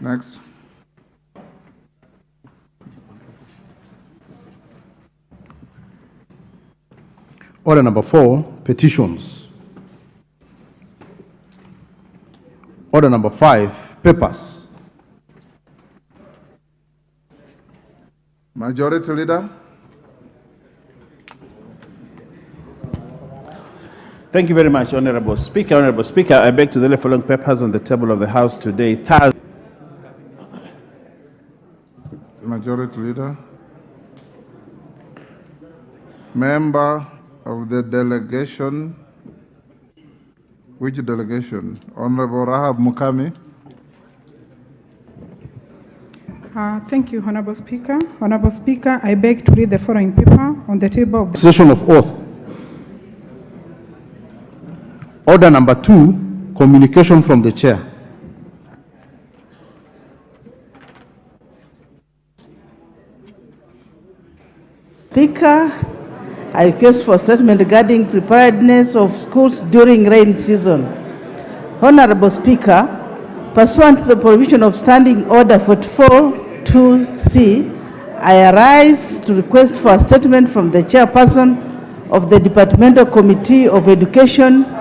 Next. Order number 4, petitions. Order number 5, papers. Majority Leader. Thank you very much, Honorable Speaker. Honorable Speaker, I beg to lay the following papers on the table of the House today, Thursday. Majority Leader. Member of the delegation. Which delegation? Honorable Rahab Mukami. Thank you, Honorable Speaker. Honorable Speaker, I beg to read the following paper on the table of the Session of oath. Order number 2, communication from the chair. Speaker, I request for statement regarding preparedness of schools during rain season. Honorable Speaker, pursuant to the provision of Standing Order 44-2C, I arise to request for a statement from the chairperson of the Departmental Committee of Education regarding